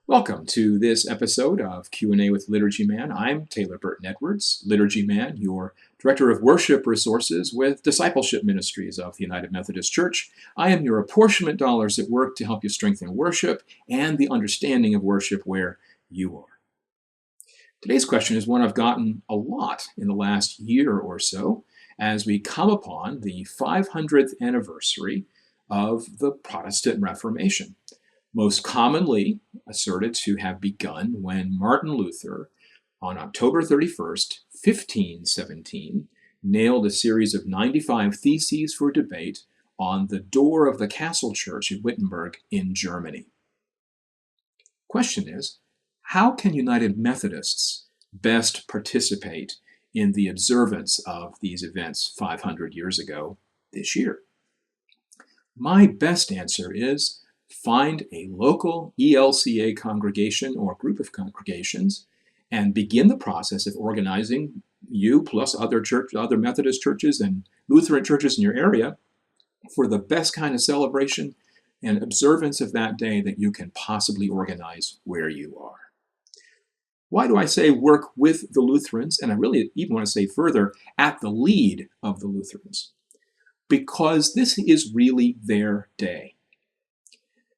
Welcome to this episode of Q&A with Liturgy Man. I'm Taylor Burton-Edwards, Liturgy Man, your Director of Worship Resources with Discipleship Ministries of the United Methodist Church. I am your apportionment dollars at work to help you strengthen worship and the understanding of worship where you are. Today's question is one I've gotten a lot in the last year or so as we come upon the 500th anniversary of the Protestant Reformation, most commonly asserted to have begun when Martin Luther, on October 31st, 1517, nailed a series of 95 theses for debate on the door of the castle church in Wittenberg in Germany. Question is, how can United Methodists best participate in the observance of these events 500 years ago this year? My best answer is find a local ELCA congregation or group of congregations and begin the process of organizing you plus other Methodist churches and Lutheran churches in your area for the best kind of celebration and observance of that day that you can possibly organize where you are. Why do I say work with the Lutherans? And I really even want to say further, at the lead of the Lutherans. Because this is really their day.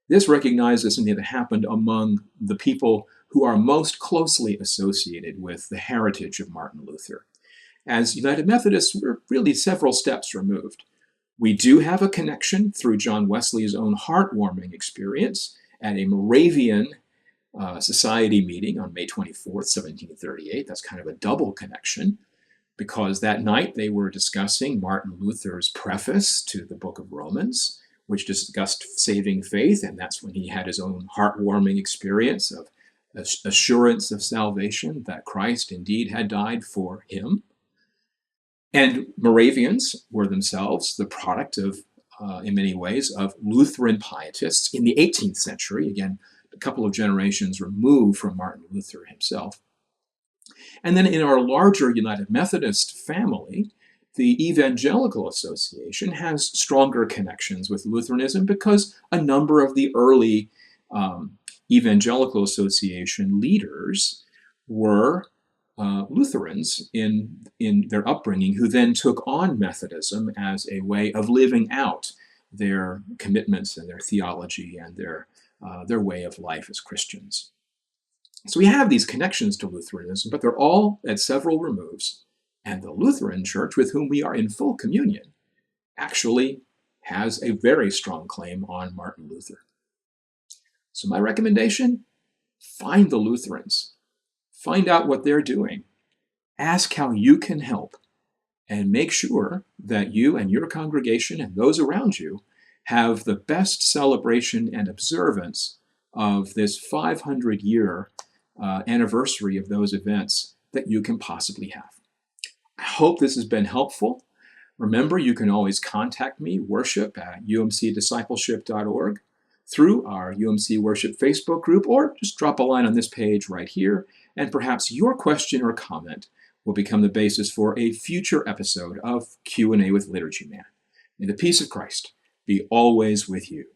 This recognizes something that happened among the people who are most closely associated with the heritage of Martin Luther. As United Methodists, we're really several steps removed. We do have a connection through John Wesley's own heartwarming experience at a Moravian society meeting on May 24th, 1738. That's kind of a double connection, because that night they were discussing Martin Luther's preface to the book of Romans, which discussed saving faith, and that's when he had his own heartwarming experience of assurance of salvation, that Christ indeed had died for him. And Moravians were themselves the product of, in many ways, of Lutheran pietists in the 18th century, again, a couple of generations removed from Martin Luther himself. And then in our larger United Methodist family, the Evangelical Association has stronger connections with Lutheranism because a number of the early Evangelical Association leaders were Lutherans in their upbringing, who then took on Methodism as a way of living out their commitments and their theology and their way of life as Christians. So we have these connections to Lutheranism, but they're all at several removes. And the Lutheran Church, with whom we are in full communion, actually has a very strong claim on Martin Luther. So my recommendation, find the Lutherans. Find out what they're doing. Ask how you can help. And make sure that you and your congregation and those around you have the best celebration and observance of this 500-year anniversary of those events that you can possibly have. I hope this has been helpful. Remember, you can always contact me, worship at umcdiscipleship.org, through our UMC Worship Facebook group, or just drop a line on this page right here, and perhaps your question or comment will become the basis for a future episode of Q&A with Liturgy Man. May the peace of Christ be always with you.